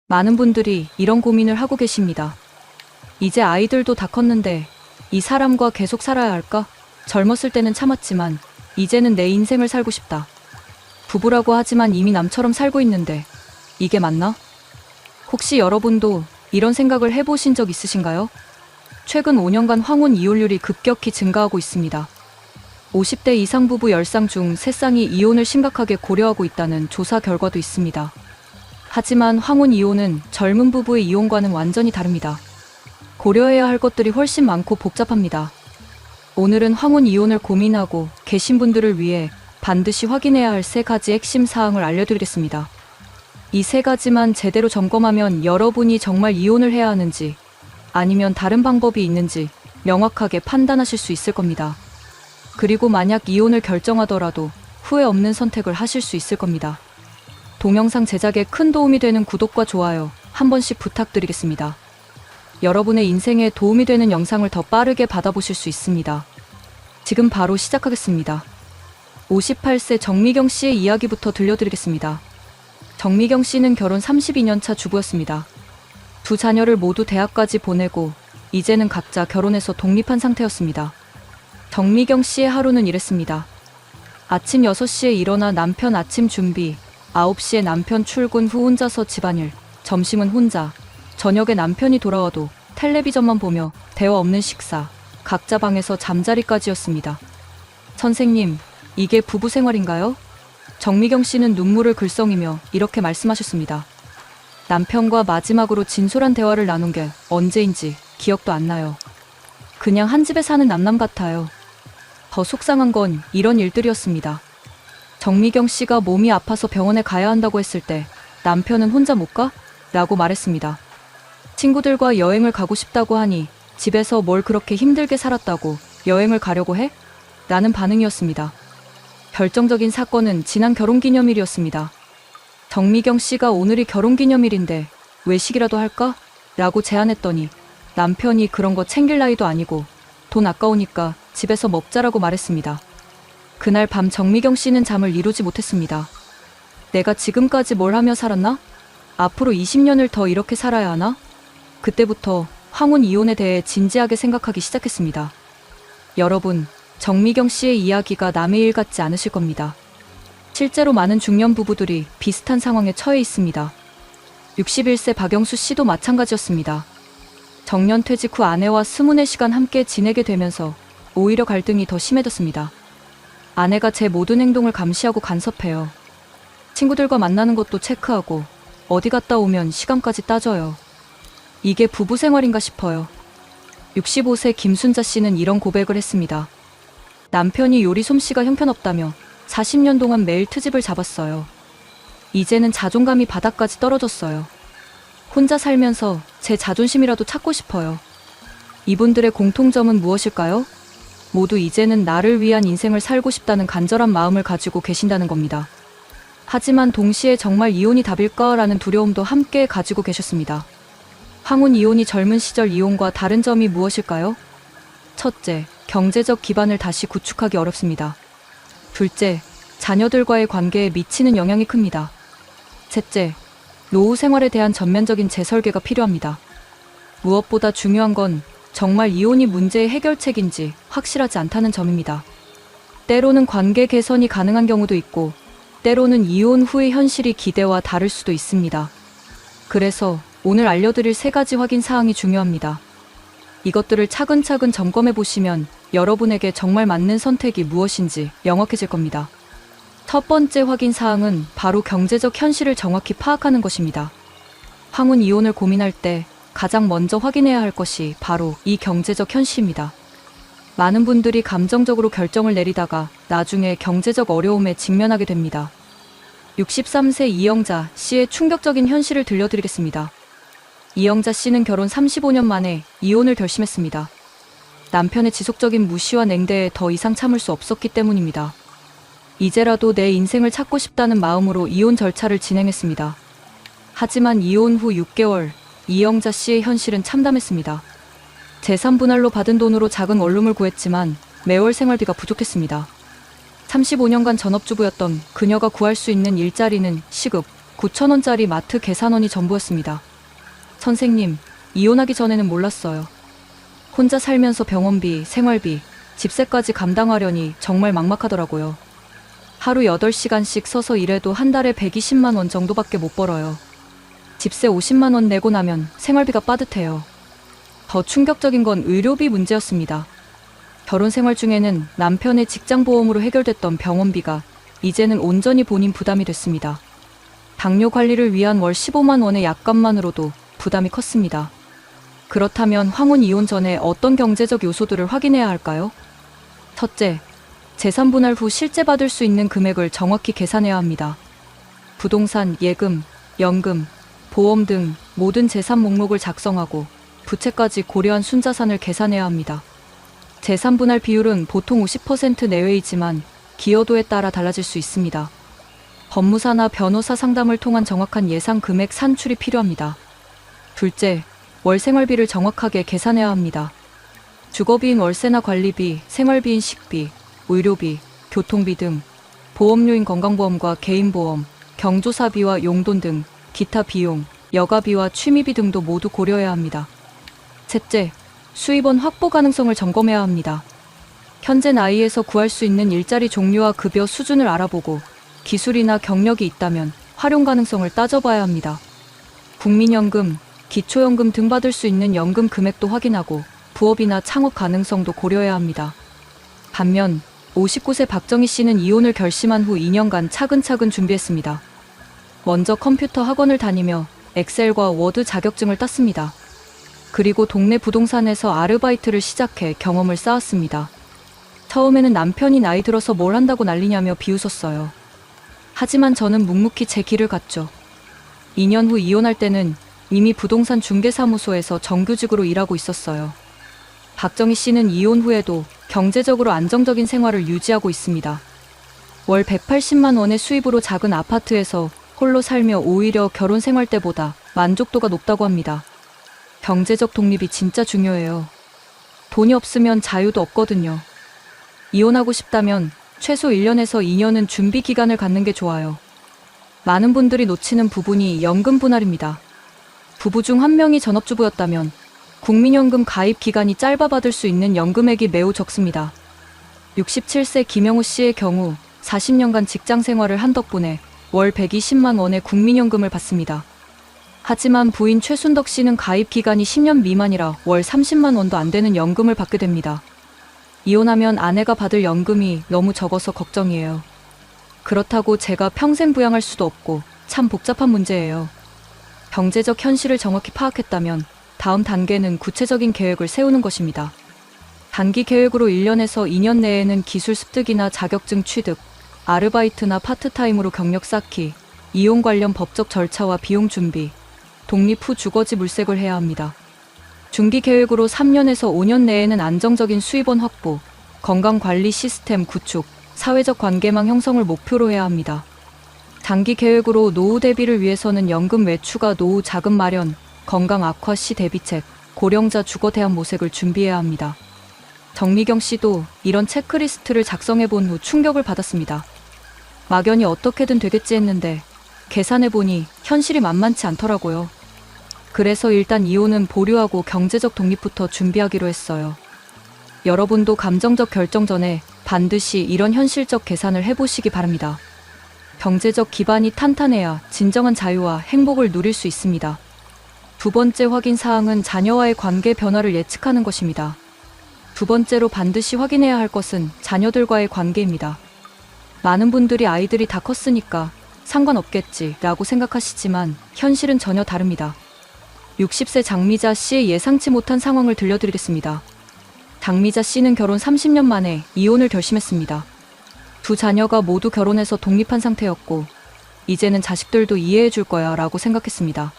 많은 분들이 이런 고민을 하고 계십니다. 이제 아이들도 다 컸는데 이 사람과 계속 살아야 할까? 젊었을 때는 참았지만 이제는 내 인생을 살고 싶다. 부부라고 하지만 이미 남처럼 살고 있는데 이게 맞나? 혹시 여러분도 이런 생각을 해보신 적 있으신가요? 최근 5년간 황혼 이혼율이 급격히 증가하고 있습니다. 50대 이상 부부 10쌍 중 3쌍이 이혼을 심각하게 고려하고 있다는 조사 결과도 있습니다. 하지만 황혼 이혼은 젊은 부부의 이혼과는 완전히 다릅니다. 고려해야 할 것들이 훨씬 많고 복잡합니다. 오늘은 황혼 이혼을 고민하고 계신 분들을 위해 반드시 확인해야 할 3가지 핵심 사항을 알려드리겠습니다. 이 3가지만 제대로 점검하면 여러분이 정말 이혼을 해야 하는지 아니면 다른 방법이 있는지 명확하게 판단하실 수 있을 겁니다. 그리고 만약 이혼을 결정하더라도 후회 없는 선택을 하실 수 있을 겁니다. 동영상 제작에 큰 도움이 되는 구독과 좋아요 한 번씩 부탁드리겠습니다. 여러분의 인생에 도움이 되는 영상을 더 빠르게 받아보실 수 있습니다. 지금 바로 시작하겠습니다. 58세 정미경 씨의 이야기부터 들려드리겠습니다. 정미경 씨는 결혼 32년 차 주부였습니다. 2 자녀를 모두 대학까지 보내고 이제는 각자 결혼해서 독립한 상태였습니다. 정미경 씨의 하루는 이랬습니다. 아침 6시에 일어나 남편 아침 준비, 9시에 남편 출근 후 혼자서 집안일, 점심은 혼자, 저녁에 남편이 돌아와도 텔레비전만 보며 대화 없는 식사, 각자 방에서 잠자리까지였습니다. 선생님, 이게 부부 생활인가요? 정미경 씨는 눈물을 글썽이며 이렇게 말씀하셨습니다. 남편과 마지막으로 진솔한 대화를 나눈 게 언제인지 기억도 안 나요. 그냥 한 집에 사는 남남 같아요. 더 속상한 건 이런 일들이었습니다. 정미경 씨가 몸이 아파서 병원에 가야 한다고 했을 때 남편은 혼자 못 가? 라고 말했습니다. 친구들과 여행을 가고 싶다고 하니 집에서 뭘 그렇게 힘들게 살았다고 여행을 가려고 해? 라는 반응이었습니다. 결정적인 사건은 지난 결혼기념일이었습니다. 정미경 씨가 오늘이 결혼기념일인데 외식이라도 할까? 라고 제안했더니 남편이 그런 거 챙길 나이도 아니고 돈 아까우니까 집에서 먹자라고 말했습니다. 그날 밤 정미경 씨는 잠을 이루지 못했습니다. 내가 지금까지 뭘 하며 살았나? 앞으로 20년을 더 이렇게 살아야 하나? 그때부터 황혼 이혼에 대해 진지하게 생각하기 시작했습니다. 여러분, 정미경 씨의 이야기가 남의 일 같지 않으실 겁니다. 실제로 많은 중년 부부들이 비슷한 상황에 처해 있습니다. 61세 박영수 씨도 마찬가지였습니다. 정년 퇴직 후 아내와 24시간 함께 지내게 되면서 오히려 갈등이 더 심해졌습니다. 아내가 제 모든 행동을 감시하고 간섭해요. 친구들과 만나는 것도 체크하고 어디 갔다 오면 시간까지 따져요. 이게 부부 생활인가 싶어요. 65세 김순자 씨는 이런 고백을 했습니다. 남편이 요리 솜씨가 형편없다며 40년 동안 매일 트집을 잡았어요. 이제는 자존감이 바닥까지 떨어졌어요. 혼자 살면서 제 자존심이라도 찾고 싶어요. 이분들의 공통점은 무엇일까요? 모두 이제는 나를 위한 인생을 살고 싶다는 간절한 마음을 가지고 계신다는 겁니다. 하지만 동시에 정말 이혼이 답일까라는 두려움도 함께 가지고 계셨습니다. 황혼 이혼이 젊은 시절 이혼과 다른 점이 무엇일까요? 첫째, 경제적 기반을 다시 구축하기 어렵습니다. 둘째, 자녀들과의 관계에 미치는 영향이 큽니다. 셋째, 노후 생활에 대한 전면적인 재설계가 필요합니다. 무엇보다 중요한 건 정말 이혼이 문제의 해결책인지 확실하지 않다는 점입니다. 때로는 관계 개선이 가능한 경우도 있고 때로는 이혼 후의 현실이 기대와 다를 수도 있습니다. 그래서 오늘 알려드릴 3가지 확인 사항이 중요합니다. 이것들을 차근차근 점검해 보시면 여러분에게 정말 맞는 선택이 무엇인지 명확해질 겁니다. 첫 번째 확인 사항은 바로 경제적 현실을 정확히 파악하는 것입니다. 황혼 이혼을 고민할 때 가장 먼저 확인해야 할 것이 바로 이 경제적 현실입니다. 많은 분들이 감정적으로 결정을 내리다가 나중에 경제적 어려움에 직면하게 됩니다. 63세 이영자 씨의 충격적인 현실을 들려드리겠습니다. 이영자 씨는 결혼 35년 만에 이혼을 결심했습니다. 남편의 지속적인 무시와 냉대에 더 이상 참을 수 없었기 때문입니다. 이제라도 내 인생을 찾고 싶다는 마음으로 이혼 절차를 진행했습니다. 하지만 이혼 후 6개월, 이영자 씨의 현실은 참담했습니다. 재산 분할로 받은 돈으로 작은 원룸을 구했지만 매월 생활비가 부족했습니다. 35년간 전업주부였던 그녀가 구할 수 있는 일자리는 시급 9,000원짜리 마트 계산원이 전부였습니다. 선생님, 이혼하기 전에는 몰랐어요. 혼자 살면서 병원비, 생활비, 집세까지 감당하려니 정말 막막하더라고요. 하루 8시간씩 서서 일해도 한 달에 120만 원 정도밖에 못 벌어요. 집세 50만 원 내고 나면 생활비가 빠듯해요. 더 충격적인 건 의료비 문제였습니다. 결혼 생활 중에는 남편의 직장보험으로 해결됐던 병원비가 이제는 온전히 본인 부담이 됐습니다. 당뇨 관리를 위한 월 15만 원의 약값만으로도 부담이 컸습니다. 그렇다면 황혼 이혼 전에 어떤 경제적 요소들을 확인해야 할까요? 첫째, 재산 분할 후 실제 받을 수 있는 금액을 정확히 계산해야 합니다. 부동산, 예금, 연금, 보험 등 모든 재산 목록을 작성하고 부채까지 고려한 순자산을 계산해야 합니다. 재산 분할 비율은 보통 50% 내외이지만 기여도에 따라 달라질 수 있습니다. 법무사나 변호사 상담을 통한 정확한 예상 금액 산출이 필요합니다. 둘째, 월 생활비를 정확하게 계산해야 합니다. 주거비인 월세나 관리비, 생활비인 식비, 의료비, 교통비 등 보험료인 건강보험과 개인보험, 경조사비와 용돈 등 기타 비용, 여가비와 취미비 등도 모두 고려해야 합니다. 셋째, 수입원 확보 가능성을 점검해야 합니다. 현재 나이에서 구할 수 있는 일자리 종류와 급여 수준을 알아보고 기술이나 경력이 있다면 활용 가능성을 따져봐야 합니다. 국민연금, 기초연금 등 받을 수 있는 연금 금액도 확인하고 부업이나 창업 가능성도 고려해야 합니다. 반면 59세 박정희 씨는 이혼을 결심한 후 2년간 차근차근 준비했습니다. 먼저 컴퓨터 학원을 다니며 엑셀과 워드 자격증을 땄습니다. 그리고 동네 부동산에서 아르바이트를 시작해 경험을 쌓았습니다. 처음에는 남편이 나이 들어서 뭘 한다고 난리냐며 비웃었어요. 하지만 저는 묵묵히 제 길을 갔죠. 2년 후 이혼할 때는 이미 부동산 중개사무소에서 정규직으로 일하고 있었어요. 박정희 씨는 이혼 후에도 경제적으로 안정적인 생활을 유지하고 있습니다. 월 180만 원의 수입으로 작은 아파트에서 홀로 살며 오히려 결혼 생활 때보다 만족도가 높다고 합니다. 경제적 독립이 진짜 중요해요. 돈이 없으면 자유도 없거든요. 이혼하고 싶다면 최소 1년에서 2년은 준비 기간을 갖는 게 좋아요. 많은 분들이 놓치는 부분이 연금 분할입니다. 부부 중 한 명이 전업주부였다면 국민연금 가입 기간이 짧아 받을 수 있는 연금액이 매우 적습니다. 67세 김영우 씨의 경우 40년간 직장 생활을 한 덕분에 월 120만 원의 국민연금을 받습니다. 하지만 부인 최순덕 씨는 가입 기간이 10년 미만이라 월 30만 원도 안 되는 연금을 받게 됩니다. 이혼하면 아내가 받을 연금이 너무 적어서 걱정이에요. 그렇다고 제가 평생 부양할 수도 없고 참 복잡한 문제예요. 경제적 현실을 정확히 파악했다면 다음 단계는 구체적인 계획을 세우는 것입니다. 단기 계획으로 1년에서 2년 내에는 기술 습득이나 자격증 취득, 아르바이트나 파트타임으로 경력 쌓기, 이혼 관련 법적 절차와 비용 준비, 독립 후 주거지 물색을 해야 합니다. 중기 계획으로 3년에서 5년 내에는 안정적인 수입원 확보, 건강관리 시스템 구축, 사회적 관계망 형성을 목표로 해야 합니다. 장기 계획으로 노후 대비를 위해서는 연금 외추가 노후 자금 마련, 건강 악화 시 대비책, 고령자 주거 대안 모색을 준비해야 합니다. 정미경 씨도 이런 체크리스트를 작성해 본 후 충격을 받았습니다. 막연히 어떻게든 되겠지 했는데 계산해보니 현실이 만만치 않더라고요. 그래서 일단 이혼은 보류하고 경제적 독립부터 준비하기로 했어요. 여러분도 감정적 결정 전에 반드시 이런 현실적 계산을 해보시기 바랍니다. 경제적 기반이 탄탄해야 진정한 자유와 행복을 누릴 수 있습니다. 두 번째 확인 사항은 자녀와의 관계 변화를 예측하는 것입니다. 두 번째로 반드시 확인해야 할 것은 자녀들과의 관계입니다. 많은 분들이 아이들이 다 컸으니까 상관없겠지 라고 생각하시지만 현실은 전혀 다릅니다. 60세 장미자 씨의 예상치 못한 상황을 들려드리겠습니다. 장미자 씨는 결혼 30년 만에 이혼을 결심했습니다. 두 자녀가 모두 결혼해서 독립한 상태였고 이제는 자식들도 이해해 줄 거야 라고 생각했습니다.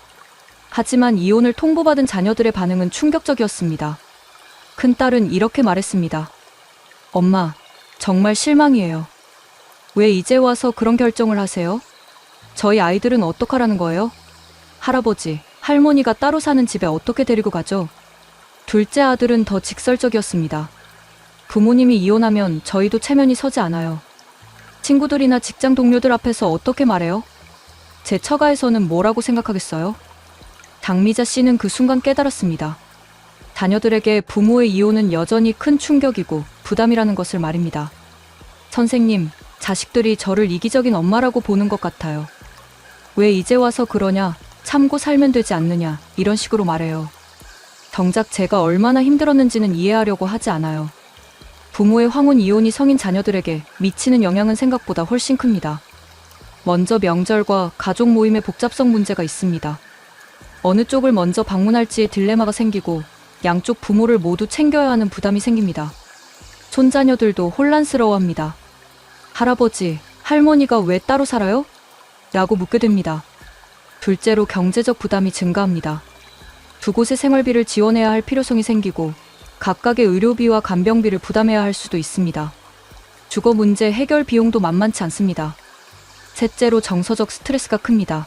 하지만 이혼을 통보받은 자녀들의 반응은 충격적이었습니다. 큰딸은 이렇게 말했습니다. 엄마, 정말 실망이에요. 왜 이제 와서 그런 결정을 하세요? 저희 아이들은 어떡하라는 거예요? 할아버지, 할머니가 따로 사는 집에 어떻게 데리고 가죠? 둘째 아들은 더 직설적이었습니다. 부모님이 이혼하면 저희도 체면이 서지 않아요. 친구들이나 직장 동료들 앞에서 어떻게 말해요? 제 처가에서는 뭐라고 생각하겠어요? 장미자 씨는 그 순간 깨달았습니다. 자녀들에게 부모의 이혼은 여전히 큰 충격이고 부담이라는 것을 말입니다. 선생님, 자식들이 저를 이기적인 엄마라고 보는 것 같아요. 왜 이제 와서 그러냐, 참고 살면 되지 않느냐, 이런 식으로 말해요. 정작 제가 얼마나 힘들었는지는 이해하려고 하지 않아요. 부모의 황혼 이혼이 성인 자녀들에게 미치는 영향은 생각보다 훨씬 큽니다. 먼저 명절과 가족 모임의 복잡성 문제가 있습니다. 어느 쪽을 먼저 방문할지의 딜레마가 생기고 양쪽 부모를 모두 챙겨야 하는 부담이 생깁니다. 손자녀들도 혼란스러워합니다. 할아버지, 할머니가 왜 따로 살아요? 라고 묻게 됩니다. 둘째로 경제적 부담이 증가합니다. 두 곳의 생활비를 지원해야 할 필요성이 생기고 각각의 의료비와 간병비를 부담해야 할 수도 있습니다. 주거 문제 해결 비용도 만만치 않습니다. 셋째로 정서적 스트레스가 큽니다.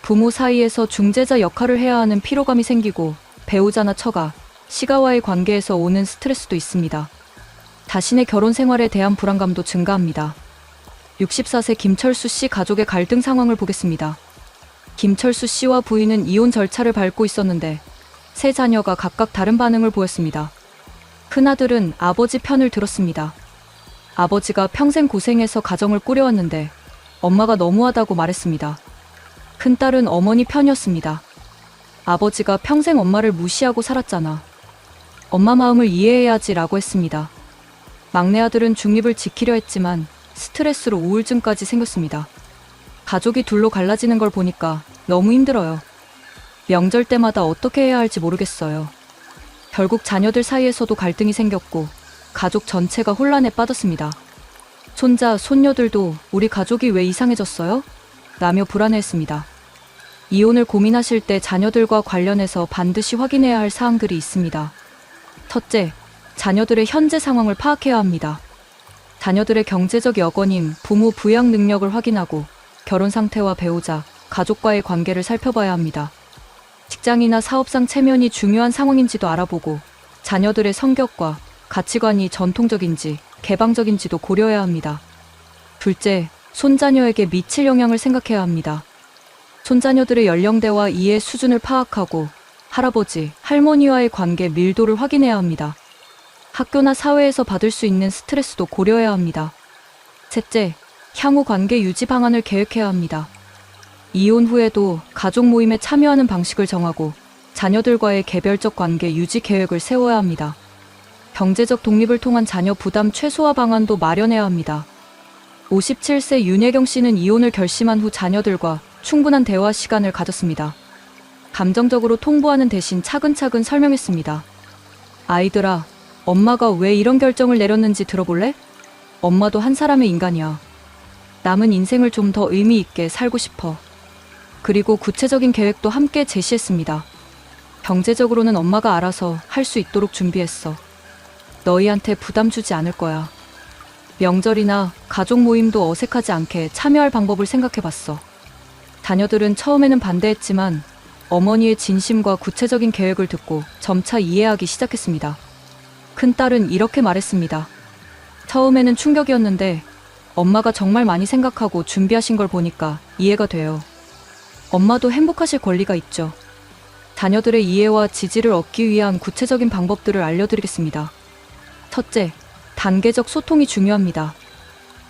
부모 사이에서 중재자 역할을 해야 하는 피로감이 생기고 배우자나 처가, 시가와의 관계에서 오는 스트레스도 있습니다. 자신의 결혼 생활에 대한 불안감도 증가합니다. 64세 김철수 씨 가족의 갈등 상황을 보겠습니다. 김철수 씨와 부인은 이혼 절차를 밟고 있었는데 세 자녀가 각각 다른 반응을 보였습니다. 큰아들은 아버지 편을 들었습니다. 아버지가 평생 고생해서 가정을 꾸려왔는데 엄마가 너무하다고 말했습니다. 큰딸은 어머니 편이었습니다. 아버지가 평생 엄마를 무시하고 살았잖아. 엄마 마음을 이해해야지 라고 했습니다. 막내 아들은 중립을 지키려 했지만 스트레스로 우울증까지 생겼습니다. 가족이 둘로 갈라지는 걸 보니까 너무 힘들어요. 명절 때마다 어떻게 해야 할지 모르겠어요. 결국 자녀들 사이에서도 갈등이 생겼고 가족 전체가 혼란에 빠졌습니다. 손자, 손녀들도 우리 가족이 왜 이상해졌어요? 라며 불안해했습니다. 이혼을 고민하실 때 자녀들과 관련해서 반드시 확인해야 할 사항들이 있습니다. 첫째, 자녀들의 현재 상황을 파악해야 합니다. 자녀들의 경제적 여건인 부모 부양 능력을 확인하고 결혼 상태와 배우자, 가족과의 관계를 살펴봐야 합니다. 직장이나 사업상 체면이 중요한 상황인지도 알아보고 자녀들의 성격과 가치관이 전통적인지 개방적인지도 고려해야 합니다. 둘째, 손자녀에게 미칠 영향을 생각해야 합니다. 손자녀들의 연령대와 이해 수준을 파악하고 할아버지, 할머니와의 관계 밀도를 확인해야 합니다. 학교나 사회에서 받을 수 있는 스트레스도 고려해야 합니다. 셋째, 향후 관계 유지 방안을 계획해야 합니다. 이혼 후에도 가족 모임에 참여하는 방식을 정하고 자녀들과의 개별적 관계 유지 계획을 세워야 합니다. 경제적 독립을 통한 자녀 부담 최소화 방안도 마련해야 합니다. 57세 윤혜경 씨는 이혼을 결심한 후 자녀들과 충분한 대화 시간을 가졌습니다. 감정적으로 통보하는 대신 차근차근 설명했습니다. 아이들아, 엄마가 왜 이런 결정을 내렸는지 들어볼래? 엄마도 한 사람의 인간이야. 남은 인생을 좀 더 의미 있게 살고 싶어. 그리고 구체적인 계획도 함께 제시했습니다. 경제적으로는 엄마가 알아서 할 수 있도록 준비했어. 너희한테 부담 주지 않을 거야. 명절이나 가족 모임도 어색하지 않게 참여할 방법을 생각해봤어. 자녀들은 처음에는 반대했지만 어머니의 진심과 구체적인 계획을 듣고 점차 이해하기 시작했습니다. 큰딸은 이렇게 말했습니다. 처음에는 충격이었는데 엄마가 정말 많이 생각하고 준비하신 걸 보니까 이해가 돼요. 엄마도 행복하실 권리가 있죠. 자녀들의 이해와 지지를 얻기 위한 구체적인 방법들을 알려드리겠습니다. 첫째, 단계적 소통이 중요합니다.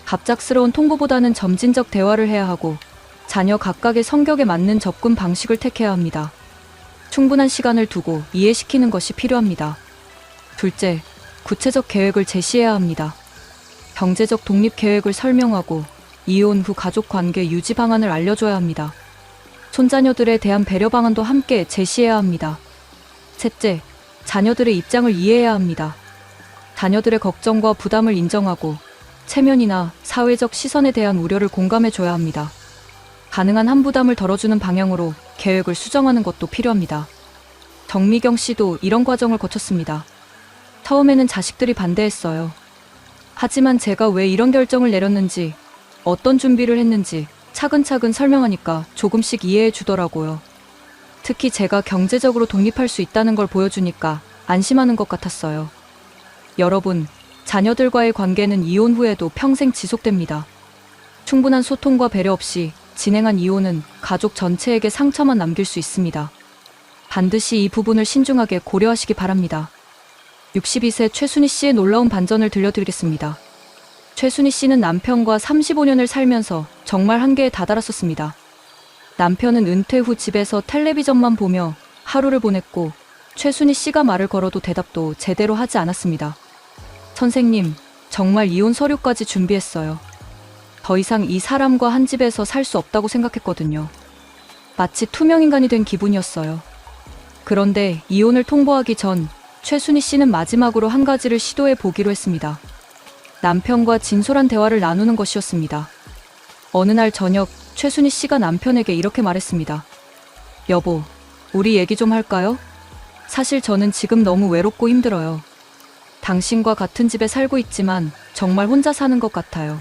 갑작스러운 통보보다는 점진적 대화를 해야 하고 자녀 각각의 성격에 맞는 접근 방식을 택해야 합니다. 충분한 시간을 두고 이해시키는 것이 필요합니다. 둘째, 구체적 계획을 제시해야 합니다. 경제적 독립 계획을 설명하고 이혼 후 가족 관계 유지 방안을 알려줘야 합니다. 손자녀들에 대한 배려 방안도 함께 제시해야 합니다. 셋째, 자녀들의 입장을 이해해야 합니다. 자녀들의 걱정과 부담을 인정하고 체면이나 사회적 시선에 대한 우려를 공감해줘야 합니다. 가능한 한 부담을 덜어주는 방향으로 계획을 수정하는 것도 필요합니다. 정미경 씨도 이런 과정을 거쳤습니다. 처음에는 자식들이 반대했어요. 하지만 제가 왜 이런 결정을 내렸는지, 어떤 준비를 했는지 차근차근 설명하니까 조금씩 이해해 주더라고요. 특히 제가 경제적으로 독립할 수 있다는 걸 보여주니까 안심하는 것 같았어요. 여러분, 자녀들과의 관계는 이혼 후에도 평생 지속됩니다. 충분한 소통과 배려 없이 진행한 이혼은 가족 전체에게 상처만 남길 수 있습니다. 반드시 이 부분을 신중하게 고려하시기 바랍니다. 62세 최순희 씨의 놀라운 반전을 들려드리겠습니다. 최순희 씨는 남편과 35년을 살면서 정말 한계에 다다랐었습니다. 남편은 은퇴 후 집에서 텔레비전만 보며 하루를 보냈고 최순희 씨가 말을 걸어도 대답도 제대로 하지 않았습니다. 선생님, 정말 이혼 서류까지 준비했어요. 더 이상 이 사람과 한 집에서 살 수 없다고 생각했거든요. 마치 투명인간이 된 기분이었어요. 그런데 이혼을 통보하기 전 최순희 씨는 마지막으로 한 가지를 시도해 보기로 했습니다. 남편과 진솔한 대화를 나누는 것이었습니다. 어느 날 저녁 최순희 씨가 남편에게 이렇게 말했습니다. 여보, 우리 얘기 좀 할까요? 사실 저는 지금 너무 외롭고 힘들어요. 당신과 같은 집에 살고 있지만 정말 혼자 사는 것 같아요.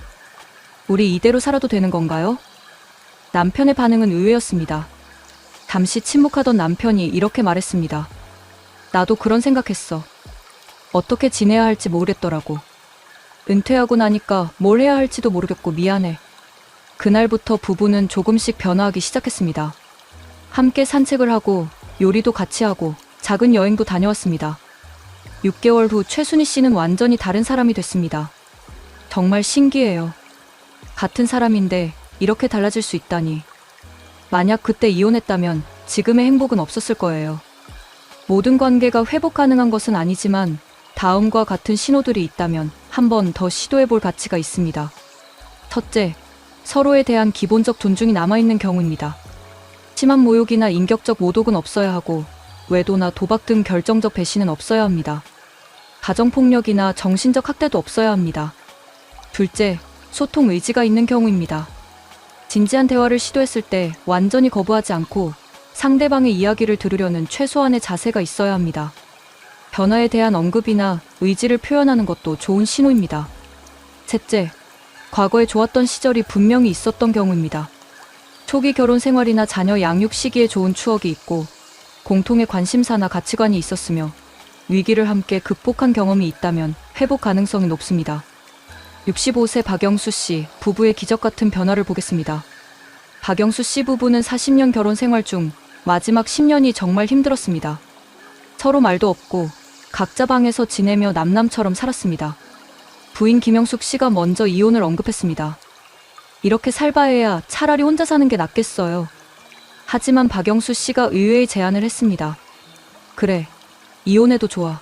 우리 이대로 살아도 되는 건가요? 남편의 반응은 의외였습니다. 잠시 침묵하던 남편이 이렇게 말했습니다. 나도 그런 생각했어. 어떻게 지내야 할지 모르겠더라고. 은퇴하고 나니까 뭘 해야 할지도 모르겠고 미안해. 그날부터 부부는 조금씩 변화하기 시작했습니다. 함께 산책을 하고 요리도 같이 하고 작은 여행도 다녀왔습니다. 6개월 후 최순희 씨는 완전히 다른 사람이 됐습니다. 정말 신기해요. 같은 사람인데 이렇게 달라질 수 있다니. 만약 그때 이혼했다면 지금의 행복은 없었을 거예요. 모든 관계가 회복 가능한 것은 아니지만 다음과 같은 신호들이 있다면 한 번 더 시도해볼 가치가 있습니다. 첫째, 서로에 대한 기본적 존중이 남아있는 경우입니다. 심한 모욕이나 인격적 모독은 없어야 하고 외도나 도박 등 결정적 배신은 없어야 합니다. 가정폭력이나 정신적 학대도 없어야 합니다. 둘째, 소통 의지가 있는 경우입니다. 진지한 대화를 시도했을 때 완전히 거부하지 않고 상대방의 이야기를 들으려는 최소한의 자세가 있어야 합니다. 변화에 대한 언급이나 의지를 표현하는 것도 좋은 신호입니다. 셋째, 과거에 좋았던 시절이 분명히 있었던 경우입니다. 초기 결혼 생활이나 자녀 양육 시기에 좋은 추억이 있고 공통의 관심사나 가치관이 있었으며 위기를 함께 극복한 경험이 있다면 회복 가능성이 높습니다. 65세 박영수 씨 부부의 기적 같은 변화를 보겠습니다. 박영수 씨 부부는 40년 결혼 생활 중 마지막 10년이 정말 힘들었습니다. 서로 말도 없고 각자 방에서 지내며 남남처럼 살았습니다. 부인 김영숙 씨가 먼저 이혼을 언급했습니다. 이렇게 살바해야 차라리 혼자 사는 게 낫겠어요. 하지만 박영수 씨가 의외의 제안을 했습니다. 그래, 이혼해도 좋아.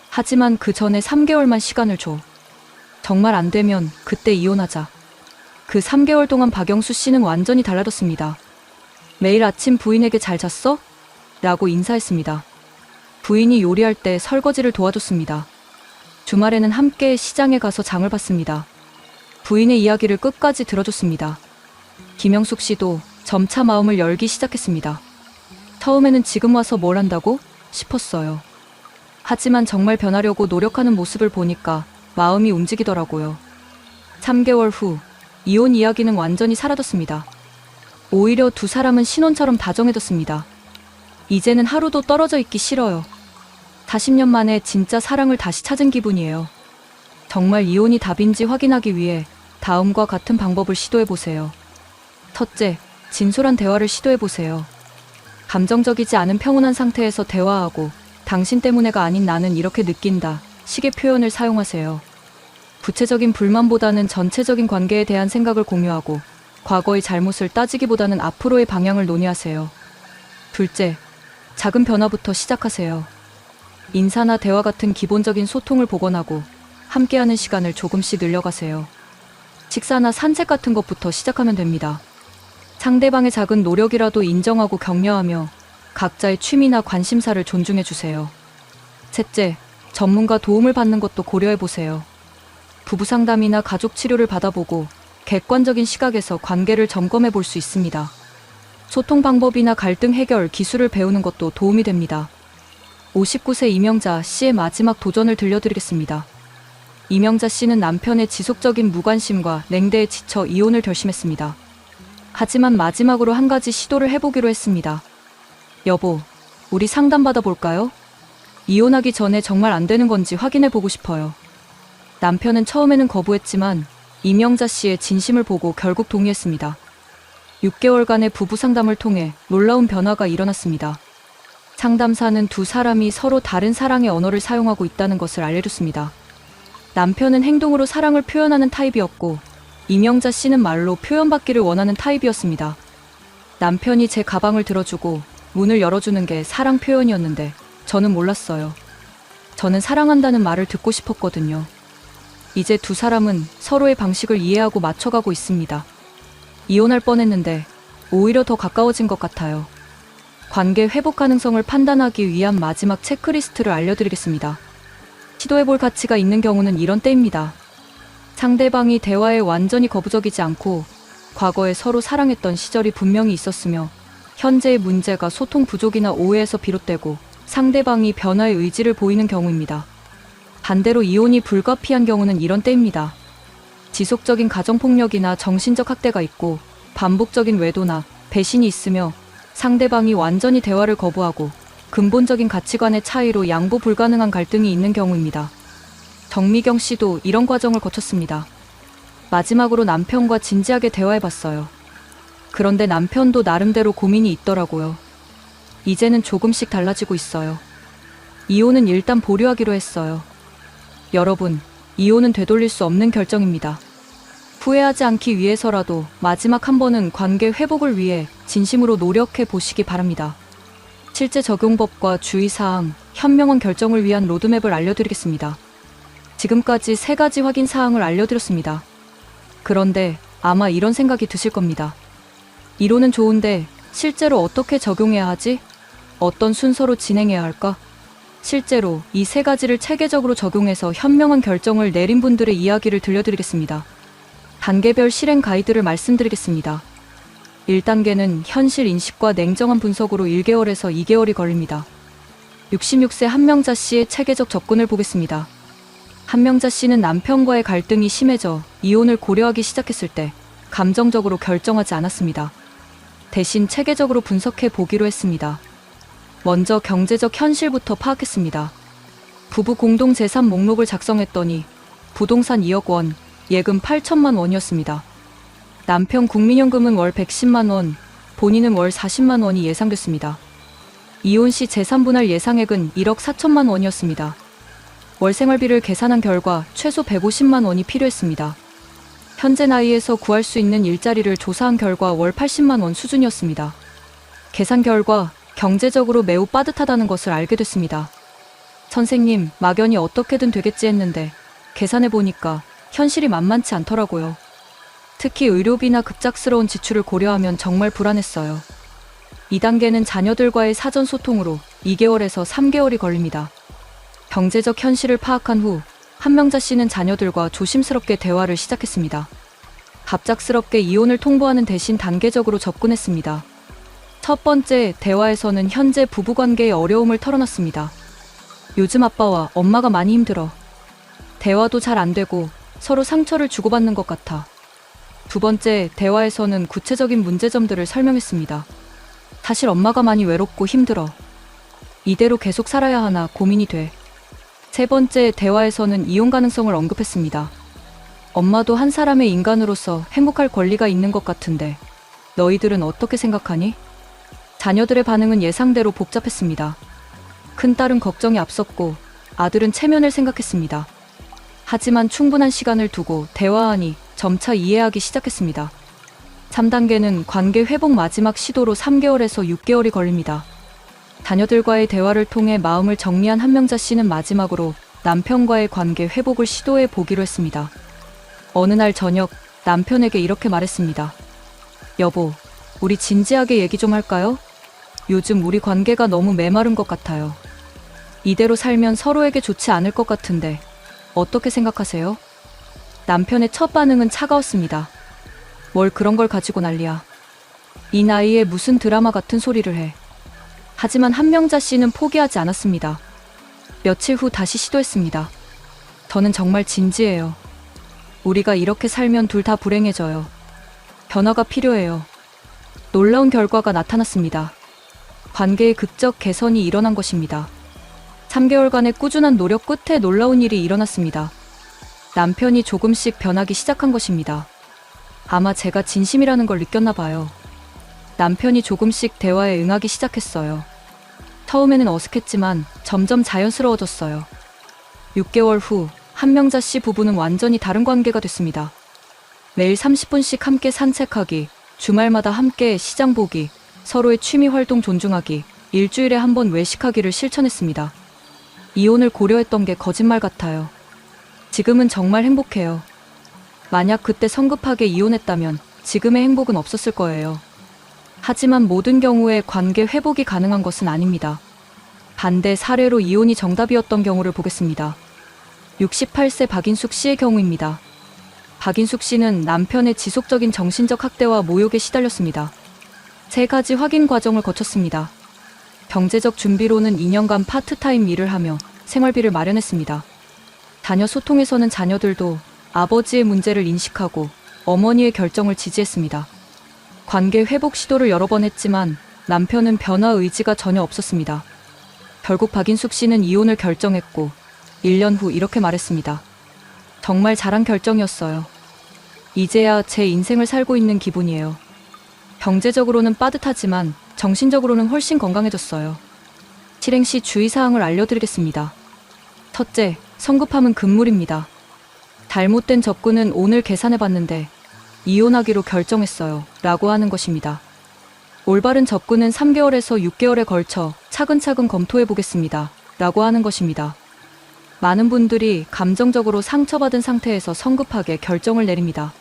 하지만 그 전에 3개월만 시간을 줘. 정말 안 되면 그때 이혼하자. 그 3개월 동안 박영수 씨는 완전히 달라졌습니다. 매일 아침 부인에게 잘 잤어? 라고 인사했습니다. 부인이 요리할 때 설거지를 도와줬습니다. 주말에는 함께 시장에 가서 장을 봤습니다. 부인의 이야기를 끝까지 들어줬습니다. 김영숙 씨도 점차 마음을 열기 시작했습니다. 처음에는 지금 와서 뭘 한다고? 싶었어요. 하지만 정말 변하려고 노력하는 모습을 보니까 마음이 움직이더라고요. 3개월 후 이혼 이야기는 완전히 사라졌습니다. 오히려 두 사람은 신혼처럼 다정해졌습니다. 이제는 하루도 떨어져 있기 싫어요. 40년 만에 진짜 사랑을 다시 찾은 기분이에요. 정말 이혼이 답인지 확인하기 위해 다음과 같은 방법을 시도해보세요. 첫째, 진솔한 대화를 시도해보세요. 감정적이지 않은 평온한 상태에서 대화하고 당신 때문에가 아닌 나는 이렇게 느낀다 식의 표현을 사용하세요. 구체적인 불만보다는 전체적인 관계에 대한 생각을 공유하고 과거의 잘못을 따지기보다는 앞으로의 방향을 논의하세요. 둘째, 작은 변화부터 시작하세요. 인사나 대화 같은 기본적인 소통을 복원하고 함께하는 시간을 조금씩 늘려가세요. 식사나 산책 같은 것부터 시작하면 됩니다. 상대방의 작은 노력이라도 인정하고 격려하며 각자의 취미나 관심사를 존중해주세요. 셋째, 전문가 도움을 받는 것도 고려해보세요. 부부 상담이나 가족 치료를 받아보고 객관적인 시각에서 관계를 점검해 볼 수 있습니다. 소통 방법이나 갈등 해결 기술을 배우는 것도 도움이 됩니다. 59세 이명자 씨의 마지막 도전을 들려드리겠습니다. 이명자 씨는 남편의 지속적인 무관심과 냉대에 지쳐 이혼을 결심했습니다. 하지만 마지막으로 한 가지 시도를 해보기로 했습니다. 여보, 우리 상담받아 볼까요? 이혼하기 전에 정말 안 되는 건지 확인해 보고 싶어요. 남편은 처음에는 거부했지만 이명자 씨의 진심을 보고 결국 동의했습니다. 6개월간의 부부 상담을 통해 놀라운 변화가 일어났습니다. 상담사는 두 사람이 서로 다른 사랑의 언어를 사용하고 있다는 것을 알려줬습니다. 남편은 행동으로 사랑을 표현하는 타입이었고 이명자 씨는 말로 표현받기를 원하는 타입이었습니다. 남편이 제 가방을 들어주고 문을 열어주는 게 사랑 표현이었는데 저는 몰랐어요. 저는 사랑한다는 말을 듣고 싶었거든요. 이제 두 사람은 서로의 방식을 이해하고 맞춰가고 있습니다. 이혼할 뻔했는데 오히려 더 가까워진 것 같아요. 관계 회복 가능성을 판단하기 위한 마지막 체크리스트를 알려드리겠습니다. 시도해볼 가치가 있는 경우는 이런 때입니다. 상대방이 대화에 완전히 거부적이지 않고 과거에 서로 사랑했던 시절이 분명히 있었으며 현재의 문제가 소통 부족이나 오해에서 비롯되고 상대방이 변화의 의지를 보이는 경우입니다. 반대로 이혼이 불가피한 경우는 이런 때입니다. 지속적인 가정폭력이나 정신적 학대가 있고 반복적인 외도나 배신이 있으며 상대방이 완전히 대화를 거부하고 근본적인 가치관의 차이로 양보 불가능한 갈등이 있는 경우입니다. 정미경 씨도 이런 과정을 거쳤습니다. 마지막으로 남편과 진지하게 대화해봤어요. 그런데 남편도 나름대로 고민이 있더라고요. 이제는 조금씩 달라지고 있어요. 이혼은 일단 보류하기로 했어요. 여러분, 이혼은 되돌릴 수 없는 결정입니다. 후회하지 않기 위해서라도 마지막 한 번은 관계 회복을 위해 진심으로 노력해 보시기 바랍니다. 실제 적용법과 주의사항, 현명한 결정을 위한 로드맵을 알려드리겠습니다. 지금까지 3가지 확인 사항을 알려드렸습니다. 그런데 아마 이런 생각이 드실 겁니다. 이론은 좋은데 실제로 어떻게 적용해야 하지? 어떤 순서로 진행해야 할까? 실제로 이 3가지를 체계적으로 적용해서 현명한 결정을 내린 분들의 이야기를 들려드리겠습니다. 단계별 실행 가이드를 말씀드리겠습니다. 1단계는 현실 인식과 냉정한 분석으로 1개월에서 2개월이 걸립니다. 66세 한명자 씨의 체계적 접근을 보겠습니다. 한명자 씨는 남편과의 갈등이 심해져 이혼을 고려하기 시작했을 때 감정적으로 결정하지 않았습니다. 대신 체계적으로 분석해 보기로 했습니다. 먼저 경제적 현실부터 파악했습니다. 부부 공동 재산 목록을 작성했더니 부동산 2억 원, 예금 8천만 원이었습니다. 남편 국민연금은 월 110만 원, 본인은 월 40만 원이 예상됐습니다. 이혼 시 재산 분할 예상액은 1억 4천만 원이었습니다. 월 생활비를 계산한 결과 최소 150만 원이 필요했습니다. 현재 나이에서 구할 수 있는 일자리를 조사한 결과 월 80만 원 수준이었습니다. 계산 결과 경제적으로 매우 빠듯하다는 것을 알게 됐습니다. 선생님, 막연히 어떻게든 되겠지 했는데 계산해보니까 현실이 만만치 않더라고요. 특히 의료비나 급작스러운 지출을 고려하면 정말 불안했어요. 2단계는 자녀들과의 사전 소통으로 2개월에서 3개월이 걸립니다. 경제적 현실을 파악한 후 한명자 씨는 자녀들과 조심스럽게 대화를 시작했습니다. 갑작스럽게 이혼을 통보하는 대신 단계적으로 접근했습니다. 첫 번째 대화에서는 현재 부부관계의 어려움을 털어놨습니다. 요즘 아빠와 엄마가 많이 힘들어. 대화도 잘 안 되고 서로 상처를 주고받는 것 같아. 두 번째 대화에서는 구체적인 문제점들을 설명했습니다. 사실 엄마가 많이 외롭고 힘들어. 이대로 계속 살아야 하나 고민이 돼. 세 번째 대화에서는 이혼 가능성을 언급했습니다. 엄마도 한 사람의 인간으로서 행복할 권리가 있는 것 같은데 너희들은 어떻게 생각하니? 자녀들의 반응은 예상대로 복잡했습니다. 큰딸은 걱정이 앞섰고 아들은 체면을 생각했습니다. 하지만 충분한 시간을 두고 대화하니 점차 이해하기 시작했습니다. 3단계는 관계 회복 마지막 시도로 3개월에서 6개월이 걸립니다. 자녀들과의 대화를 통해 마음을 정리한 한명자 씨는 마지막으로 남편과의 관계 회복을 시도해 보기로 했습니다. 어느 날 저녁 남편에게 이렇게 말했습니다. 여보, 우리 진지하게 얘기 좀 할까요? 요즘 우리 관계가 너무 메마른 것 같아요. 이대로 살면 서로에게 좋지 않을 것 같은데 어떻게 생각하세요? 남편의 첫 반응은 차가웠습니다. 뭘 그런 걸 가지고 난리야. 이 나이에 무슨 드라마 같은 소리를 해. 하지만 한명자 씨는 포기하지 않았습니다. 며칠 후 다시 시도했습니다. 저는 정말 진지해요. 우리가 이렇게 살면 둘 다 불행해져요. 변화가 필요해요. 놀라운 결과가 나타났습니다. 관계의 극적 개선이 일어난 것입니다. 3개월간의 꾸준한 노력 끝에 놀라운 일이 일어났습니다. 남편이 조금씩 변하기 시작한 것입니다. 아마 제가 진심이라는 걸 느꼈나 봐요. 남편이 조금씩 대화에 응하기 시작했어요. 처음에는 어색했지만 점점 자연스러워졌어요. 6개월 후 한명자 씨 부부는 완전히 다른 관계가 됐습니다. 매일 30분씩 함께 산책하기, 주말마다 함께 시장 보기, 서로의 취미 활동 존중하기, 일주일에 한 번 외식하기를 실천했습니다. 이혼을 고려했던 게 거짓말 같아요. 지금은 정말 행복해요. 만약 그때 성급하게 이혼했다면 지금의 행복은 없었을 거예요. 하지만 모든 경우에 관계 회복이 가능한 것은 아닙니다. 반대 사례로 이혼이 정답이었던 경우를 보겠습니다. 68세 박인숙 씨의 경우입니다. 박인숙 씨는 남편의 지속적인 정신적 학대와 모욕에 시달렸습니다. 3가지 확인 과정을 거쳤습니다. 경제적 준비로는 2년간 파트타임 일을 하며 생활비를 마련했습니다. 자녀 소통에서는 자녀들도 아버지의 문제를 인식하고 어머니의 결정을 지지했습니다. 관계 회복 시도를 여러 번 했지만 남편은 변화 의지가 전혀 없었습니다. 결국 박인숙 씨는 이혼을 결정했고 1년 후 이렇게 말했습니다. 정말 잘한 결정이었어요. 이제야 제 인생을 살고 있는 기분이에요. 경제적으로는 빠듯하지만 정신적으로는 훨씬 건강해졌어요. 실행 시 주의사항을 알려드리겠습니다. 첫째, 성급함은 금물입니다. 잘못된 접근은 오늘 계산해봤는데 이혼하기로 결정했어요 라고 하는 것입니다. 올바른 접근은 3개월에서 6개월에 걸쳐 차근차근 검토해보겠습니다 라고 하는 것입니다. 많은 분들이 감정적으로 상처받은 상태에서 성급하게 결정을 내립니다.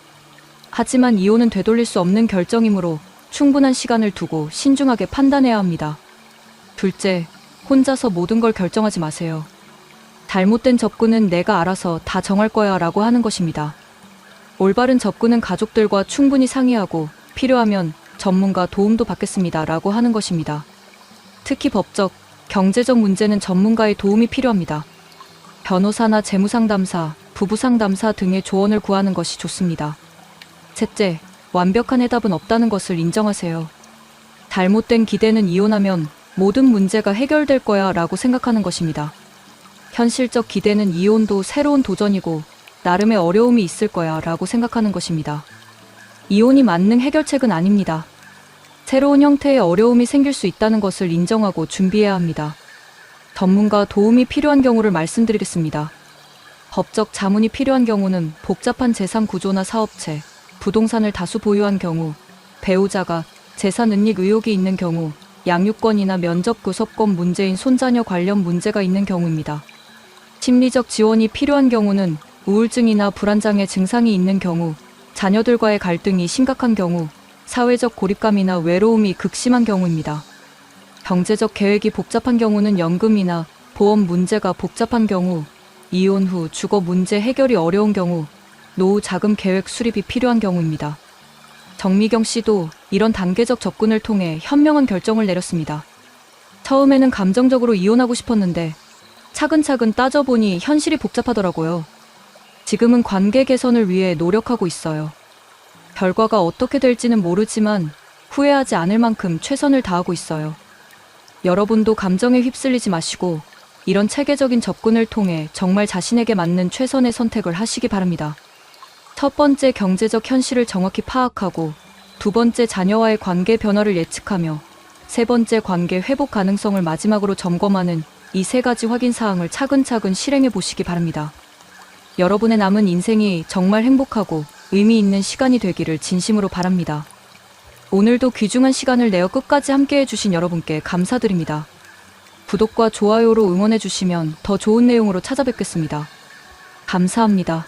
하지만 이혼은 되돌릴 수 없는 결정이므로 충분한 시간을 두고 신중하게 판단해야 합니다. 둘째, 혼자서 모든 걸 결정하지 마세요. 잘못된 접근은 내가 알아서 다 정할 거야 라고 하는 것입니다. 올바른 접근은 가족들과 충분히 상의하고 필요하면 전문가 도움도 받겠습니다 라고 하는 것입니다. 특히 법적, 경제적 문제는 전문가의 도움이 필요합니다. 변호사나 재무상담사, 부부상담사 등의 조언을 구하는 것이 좋습니다. 셋째, 완벽한 해답은 없다는 것을 인정하세요. 잘못된 기대는 이혼하면 모든 문제가 해결될 거야 라고 생각하는 것입니다. 현실적 기대는 이혼도 새로운 도전이고 나름의 어려움이 있을 거야 라고 생각하는 것입니다. 이혼이 만능 해결책은 아닙니다. 새로운 형태의 어려움이 생길 수 있다는 것을 인정하고 준비해야 합니다. 전문가 도움이 필요한 경우를 말씀드리겠습니다. 법적 자문이 필요한 경우는 복잡한 재산 구조나 사업체, 부동산을 다수 보유한 경우, 배우자가 재산 은닉 의혹이 있는 경우, 양육권이나 면접 교섭권 문제인 손자녀 관련 문제가 있는 경우입니다. 심리적 지원이 필요한 경우는 우울증이나 불안장애 증상이 있는 경우, 자녀들과의 갈등이 심각한 경우, 사회적 고립감이나 외로움이 극심한 경우입니다. 경제적 계획이 복잡한 경우는 연금이나 보험 문제가 복잡한 경우, 이혼 후 주거 문제 해결이 어려운 경우, 노후 자금 계획 수립이 필요한 경우입니다. 정미경 씨도 이런 단계적 접근을 통해 현명한 결정을 내렸습니다. 처음에는 감정적으로 이혼하고 싶었는데 차근차근 따져보니 현실이 복잡하더라고요. 지금은 관계 개선을 위해 노력하고 있어요. 결과가 어떻게 될지는 모르지만 후회하지 않을 만큼 최선을 다하고 있어요. 여러분도 감정에 휩쓸리지 마시고 이런 체계적인 접근을 통해 정말 자신에게 맞는 최선의 선택을 하시기 바랍니다. 첫 번째, 경제적 현실을 정확히 파악하고, 두 번째, 자녀와의 관계 변화를 예측하며, 세 번째, 관계 회복 가능성을 마지막으로 점검하는 이 3가지 확인 사항을 차근차근 실행해 보시기 바랍니다. 여러분의 남은 인생이 정말 행복하고 의미 있는 시간이 되기를 진심으로 바랍니다. 오늘도 귀중한 시간을 내어 끝까지 함께 해주신 여러분께 감사드립니다. 구독과 좋아요로 응원해 주시면 더 좋은 내용으로 찾아뵙겠습니다. 감사합니다.